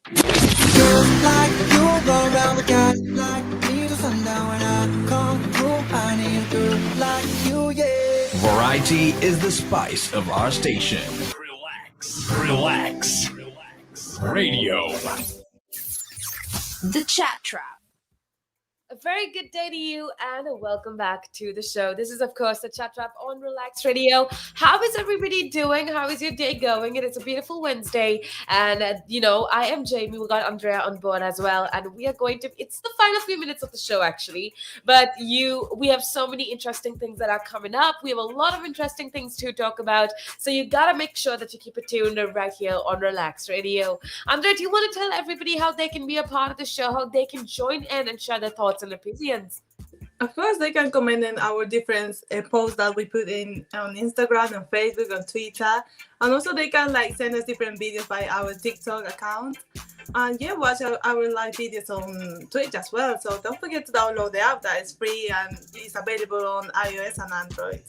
Feels like you go around the guys like me to sundown when I come through. I need a girl like you, yeah. Variety is the spice of our station. Relax. Radio. The Chat Trap. A very good day to you and welcome back to the show. This is, of course, the Chat Trap on Relax Radio. How is everybody doing? How is your day going? It is a beautiful Wednesday. And, I am Jamie. We got Andrea on board as well. And we are going to, it's the final few minutes of the show, actually. But we have so many interesting things that are coming up. We have a lot of interesting things to talk about. So you got to make sure that you keep it tuned right here on Relax Radio. Andrea, do you want to tell everybody how they can be a part of the show, how they can join in and share their thoughts and opinions? Of course, they can comment in our different posts that we put in on Instagram, on Facebook, on Twitter, and also they can send us different videos by our TikTok account, and watch our live videos on Twitch as well. So don't forget to download the app that is free and is available on iOS and Android.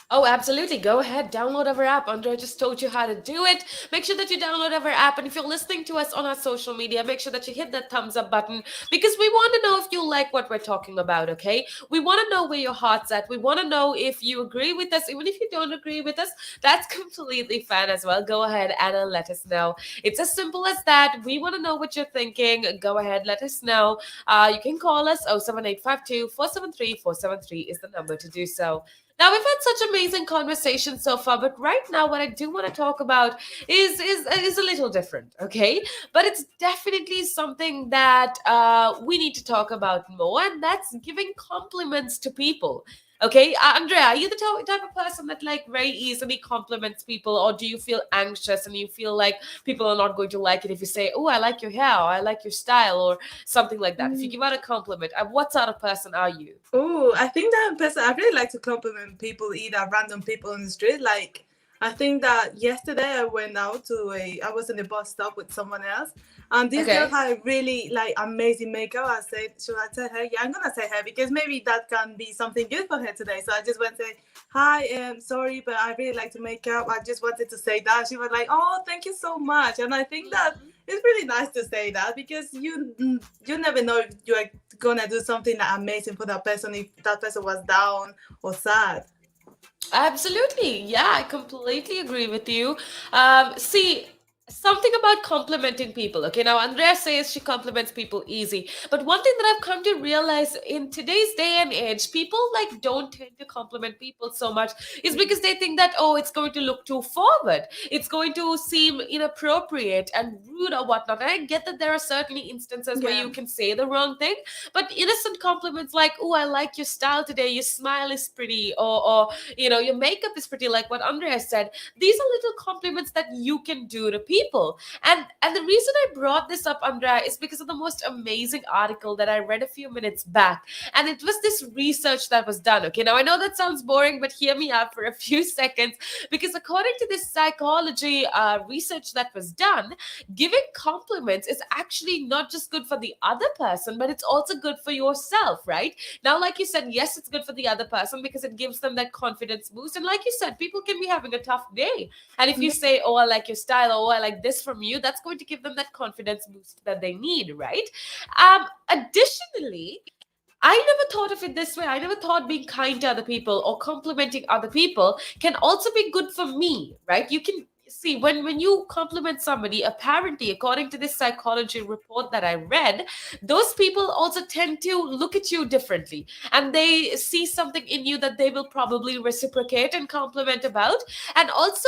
Oh, absolutely. Go ahead, download our app. Andrea just told you how to do it. Make sure that you download our app. And if you're listening to us on our social media, make sure that you hit that thumbs up button because we want to know if you like what we're talking about, okay? We want to know where your heart's at. We want to know if you agree with us. Even if you don't agree with us, that's completely fine as well. Go ahead and let us know. It's as simple as that. We want to know what you're thinking. Go ahead, let us know. You can call us 07852 473 473 is the number to do so. Now we've had such amazing conversations so far, but right now what I do want to talk about is a little different, okay? But it's definitely something that we need to talk about more, and that's giving compliments to people. Okay, Andrea, are you the type of person that very easily compliments people, or do you feel anxious and you feel like people are not going to like it if you say, "Oh, I like your hair," or "I like your style," or something like that? If you give out a compliment, what sort of person are you? Oh, I think that person, I really like to compliment people, either random people on the street. I think that yesterday I went out I was in the bus stop with someone else, and this girl Okay. had really amazing makeup. I said, should I tell her? Yeah, I'm gonna say her because maybe that can be something good for her today. So I just went to say, hi, sorry, but I really like to make up. I just wanted to say that. She was like, oh, thank you so much. And I think that it's really nice to say that because you never know if you're gonna do something amazing for that person if that person was down or sad. Absolutely. Yeah, I completely agree with you. See, something about complimenting people. Okay, now Andrea says she compliments people easy. But one thing that I've come to realize in today's day and age, people don't tend to compliment people so much is because they think that, oh, it's going to look too forward. It's going to seem inappropriate and rude or whatnot. And I get that there are certainly instances where Yeah. you can say the wrong thing, but innocent compliments like, oh, I like your style today, your smile is pretty, or your makeup is pretty, like what Andrea said. These are little compliments that you can do to people. And the reason I brought this up, Andrea, is because of the most amazing article that I read a few minutes back. And it was this research that was done. Okay, now I know that sounds boring, but hear me out for a few seconds. Because according to this psychology research that was done, giving compliments is actually not just good for the other person, but it's also good for yourself, right? Now, like you said, yes, it's good for the other person because it gives them that confidence boost. And like you said, people can be having a tough day. And if you say, oh, I like your style, oh, I like this from you, that's going to give them that confidence boost that they need, right? Additionally, I never thought of it this way. I never thought being kind to other people or complimenting other people can also be good for me, right? You can see when you compliment somebody, apparently, according to this psychology report that I read, those people also tend to look at you differently and they see something in you that they will probably reciprocate and compliment about. And also,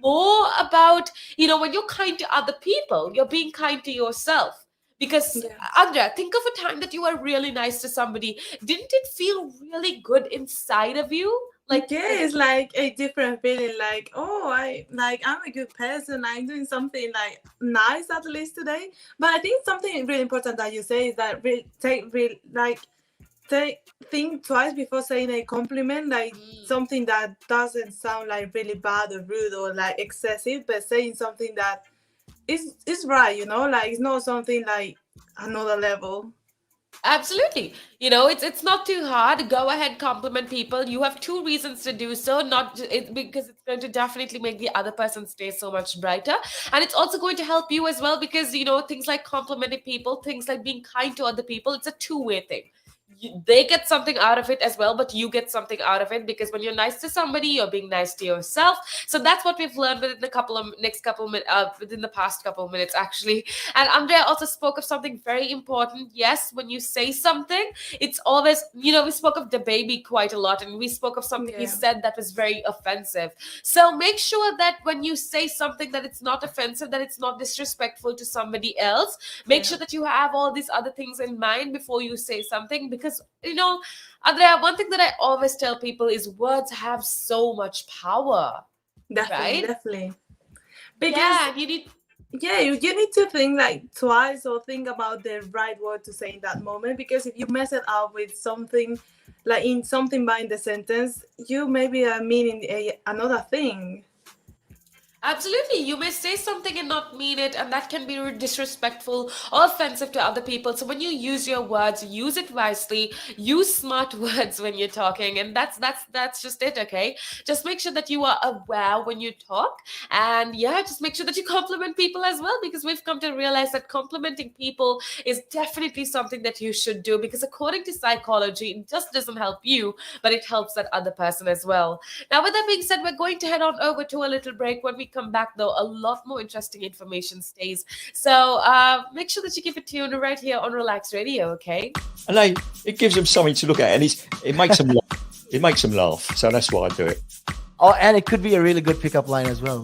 more about, when you're kind to other people, you're being kind to yourself. Because, Yeah. Andrea, think of a time that you were really nice to somebody. Didn't it feel really good inside of you? Yeah, it's like a different feeling. Oh, I'm a good person. I'm doing something nice at least today. But I think something really important that you say is that think twice before saying a compliment. Something that doesn't sound really bad or rude or excessive, but saying something that is right. It's not something another level. Absolutely. It's not too hard. Go ahead, compliment people. You have two reasons to do so, not because it's going to definitely make the other person's day so much brighter. And it's also going to help you as well because, things like complimenting people, things like being kind to other people, it's a two-way thing. They get something out of it as well, but you get something out of it because when you're nice to somebody, you're being nice to yourself. So that's what we've learned within the within the past couple of minutes, actually. And Andrea also spoke of something very important. Yes, when you say something, it's always, we spoke of the baby quite a lot, and we spoke of something he Yeah, said that was very offensive. So make sure that when you say something, that it's not offensive, that it's not disrespectful to somebody else. Make yeah, sure that you have all these other things in mind before you say something, because, Andrea, one thing that I always tell people is words have so much power, definitely, right? definitely. Because Yeah, you need. yeah, you need to think like twice or think about the right word to say in that moment. Because if you mess it up with something, like in something by in the sentence, you maybe are meaning another thing. Absolutely. You may say something and not mean it, and that can be disrespectful or offensive to other people. So when you use your words, use it wisely. Use smart words when you're talking, and that's just it, okay? Just make sure that you are aware when you talk, and yeah, just make sure that you compliment people as well, because we've come to realize that complimenting people is definitely something that you should do, because according to psychology, it just doesn't help you, but it helps that other person as well. Now, with that being said, we're going to head on over to a little break. When we come back, though, a lot more interesting information stays. So make sure that you keep it tuned right here on Relax Radio, okay? And it gives them something to look at, and it makes them laugh. It makes them laugh. So that's why I do it. Oh, and it could be a really good pickup line as well.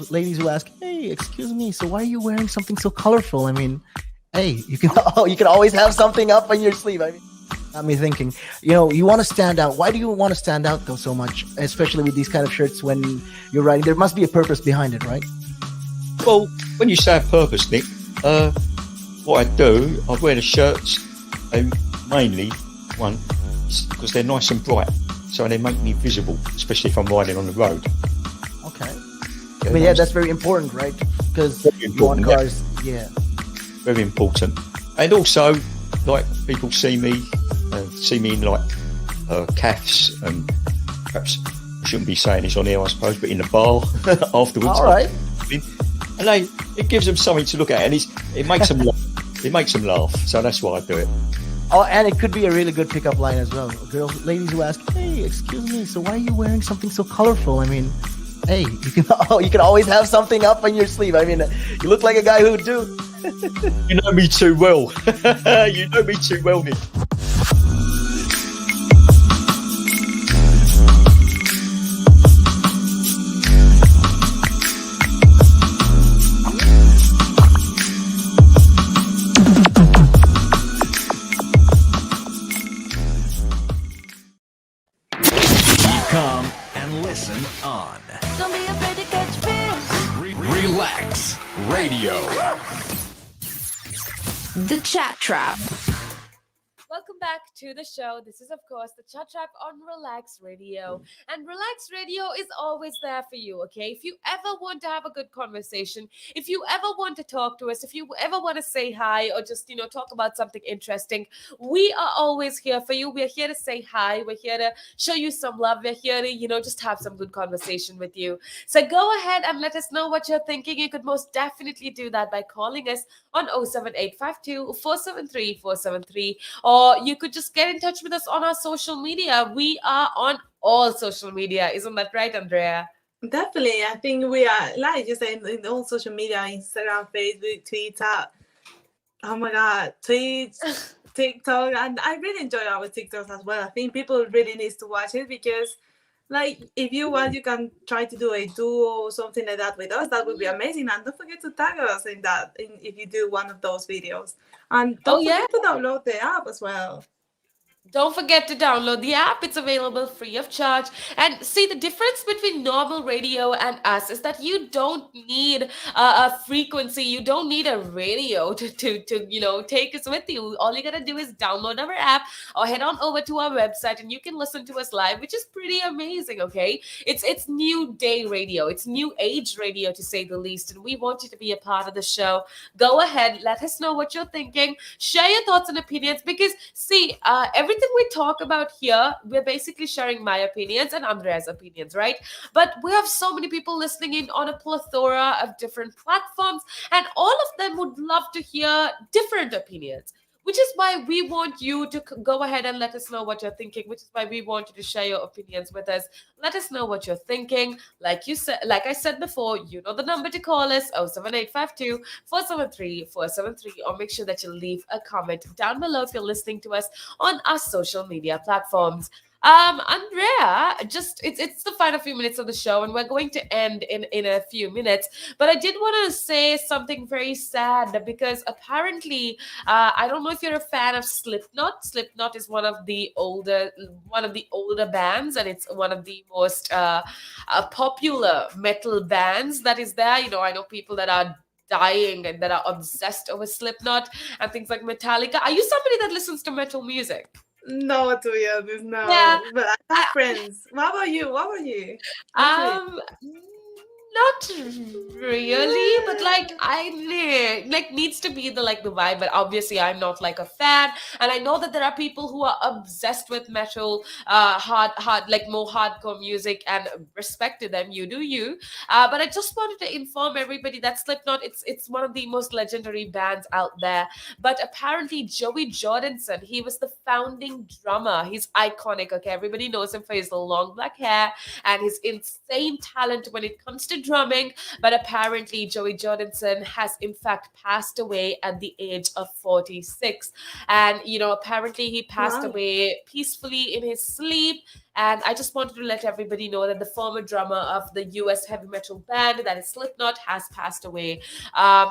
Ladies who ask, "Hey, excuse me, so why are you wearing something so colorful?" I mean, hey, you can you can always have something up on your sleeve. I mean, got me thinking. You want to stand out. Why do you want to stand out though so much, especially with these kind of shirts when you're riding? There must be a purpose behind it, right? Well, when you say a purpose, Nick, what I do, I wear the shirts, mainly one, because they're nice and bright, so they make me visible, especially if I'm riding on the road. Okay. They're I mean, yeah, nice. that's very important, right? Because Very you want important, cars, yeah. Very important. And also, like, people see me in like calves, and perhaps I shouldn't be saying this on here, I suppose, but in the bar afterwards. All right. And it gives them something to look at, and it makes them laugh. It makes them laugh. So that's why I do it. Oh, and it could be a really good pickup line as well. Ladies who ask, "Hey, excuse me, so why are you wearing something so colorful?" I mean, hey, you can always have something up on your sleeve. I mean, you look like a guy who would do. You know me too well. You know me too well, Nick. Come and listen on Don't be afraid to catch fish. Relax Radio. The Chat Trap. Welcome back to the show. This is, of course, the Chat Trap on Relax Radio. And Relax Radio is always there for you, okay? If you ever want to have a good conversation, if you ever want to talk to us, if you ever want to say hi or just, talk about something interesting, we are always here for you. We're here to say hi. We're here to show you some love. We're here to, just have some good conversation with you. So go ahead and let us know what you're thinking. You could most definitely do that by calling us on 07852 473 473, or you could just get in touch with us on our social media. We are on all social media. Isn't that right, Andrea? Definitely, I think we are, like you said, in all social media, Instagram, Facebook, Twitter. Oh my God, Twitch, TikTok, and I really enjoy our TikToks as well. I think people really need to watch it because, like, if you want, you can try to do a duo or something like that with us. That would be amazing. And don't forget to tag us in that if you do one of those videos. And don't Oh, yeah. forget to download the app as well. Don't forget to download the app. It's available free of charge. And see, the difference between normal radio and us is that you don't need a frequency. You don't need a radio to take us with you. All you gotta do is download our app or head on over to our website, and you can listen to us live, which is pretty amazing. Okay, it's new day radio. It's new age radio, to say the least. And we want you to be a part of the show. Go ahead, let us know what you're thinking. Share your thoughts and opinions, because see, everything we talk about here, we're basically sharing my opinions and Andrea's opinions, right? But we have so many people listening in on a plethora of different platforms, and all of them would love to hear different opinions, which is why we want you to go ahead and let us know what you're thinking, which is why we want you to share your opinions with us. Let us know what you're thinking. Like you said, like I said before, you know the number to call us: 07852 473 473, or make sure that you leave a comment down below if you're listening to us on our social media platforms. Andrea, just it's the final few minutes of the show, and we're going to end in a few minutes. But I did want to say something very sad, because apparently, I don't know if you're a fan of Slipknot. Slipknot is one of the older bands, and it's one of the most popular metal bands that is there. I know people that are dying and that are obsessed over Slipknot and things like Metallica. Are you somebody that listens to metal music? No, to be honest, Yeah. no. But I have friends. What about you? What about you? Actually, Um, not really, but like like needs to be the vibe. But obviously, I'm not like a fan, and I know that there are people who are obsessed with metal, hard, like more hardcore music, and respect to them. You do you. But I just wanted to inform everybody that Slipknot, it's one of the most legendary bands out there. But apparently, Joey Jordison, he was the founding drummer. He's iconic. Okay, everybody knows him for his long black hair and his insane talent when it comes to drumming. But apparently, Joey Jordison has in fact passed away at the age of 46. And, apparently he passed wow. away peacefully in his sleep. And I just wanted to let everybody know that the former drummer of the US heavy metal band, that is Slipknot, has passed away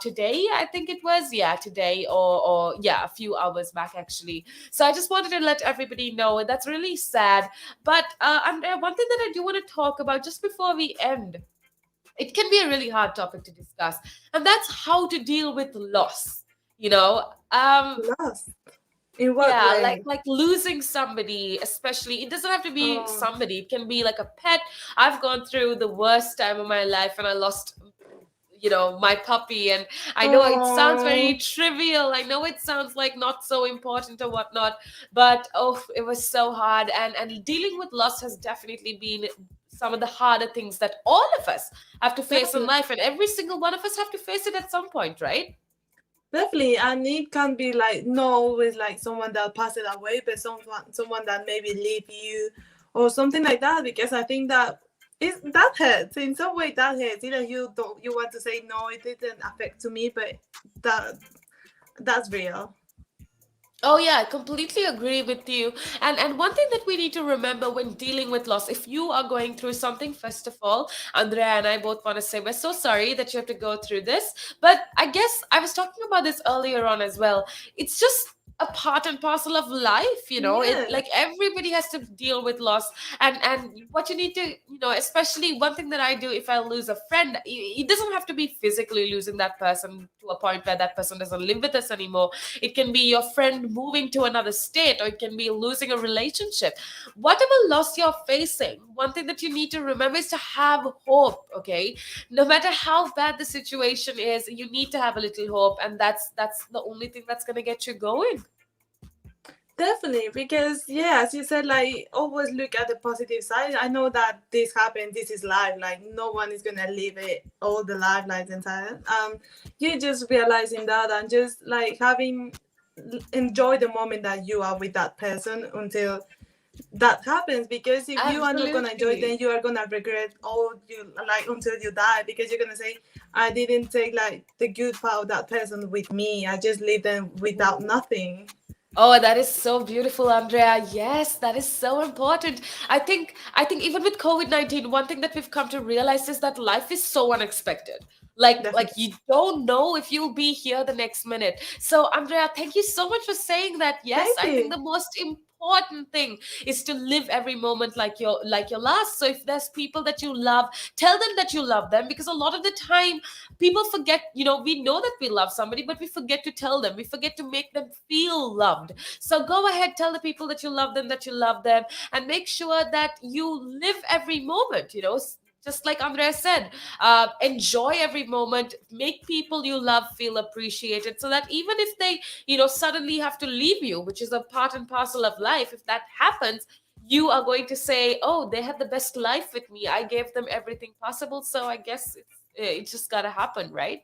today. I think it was, yeah, today, or yeah, a few hours back actually. So I just wanted to let everybody know, and that's really sad. But one thing that I do want to talk about just before we end, it can be a really hard topic to discuss, and that's how to deal with loss. You know, Lost. In what yeah, like way? like losing somebody, especially. It doesn't have to be Oh, somebody. It can be like a pet. I've gone through the worst time of my life, and I lost my puppy. And I know it sounds very oh, trivial, I know it sounds like not so important or whatnot, but oh, it was so hard. And dealing with loss has definitely been some of the harder things that all of us have to face in definitely. life, and every single one of us have to face it at some point, right? Definitely, and it can be like not always like someone that passed it away, but someone that maybe leave you or something like that. Because I think that hurts in some way. That hurts. Either you want to say no, it didn't affect to me, but that that's real. Oh yeah, I completely agree with you. And one thing that we need to remember when dealing with loss, if you are going through something, first of all, Andrea and I both want to say we're so sorry that you have to go through this. But I guess I was talking about this earlier on as well. It's just a part and parcel of life. It, Yeah, like, everybody has to deal with loss. And what you need to, especially one thing that I do if I lose a friend, it doesn't have to be physically losing that person to a point where that person doesn't live with us anymore. It can be your friend moving to another state, or it can be losing a relationship. Whatever loss you're facing, one thing that you need to remember is to have hope, okay? No matter how bad the situation is, you need to have a little hope, and that's the only thing that's going to get you going. definitely. Because yeah, as you said, like always look at the positive side. I know that this happened. This is life. Like no one is gonna live it all the life like entire. You just realizing that and just like having enjoy the moment that you are with that person until that happens. Because if you are not gonna enjoy, then Absolutely. you are gonna regret all you like until you die. Because you're gonna say, I didn't take like the good part of that person with me. I just leave them without nothing. Oh, that is so beautiful, Andrea. Yes, that is so important. I think even with COVID-19, one thing that we've come to realize is that life is so unexpected. Like Definitely. you don't know if you'll be here the next minute. So, Andrea, thank you so much for saying that. Yes, Thank I think you. the most important important thing is to live every moment like your last. So if there's people that you love, tell them that you love them, because a lot of the time people forget, we know that we love somebody, but we forget to tell them, we forget to make them feel loved. So go ahead, tell the people that you love them, that you love them, and make sure that you live every moment, just like Andrea said, enjoy every moment, make people you love feel appreciated, so that even if they, suddenly have to leave you, which is a part and parcel of life, if that happens, you are going to say, oh, they had the best life with me, I gave them everything possible, so I guess it's just gotta happen, right?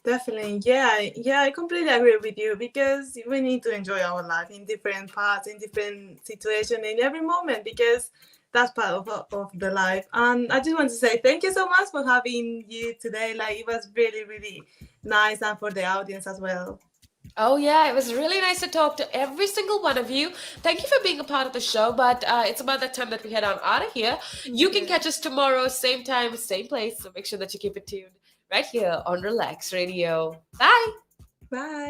Definitely, yeah, I completely agree with you, because we need to enjoy our life in different parts, in different situations, in every moment, because that's part of the life. And I just want to say thank you so much for having you today. Like, it was really, really nice, and for the audience as well. Oh, yeah, it was really nice to talk to every single one of you. Thank you for being a part of the show, but it's about that time that we head on out of here. You can catch us tomorrow, same time, same place, so make sure that you keep it tuned right here on Relax Radio. Bye. Bye.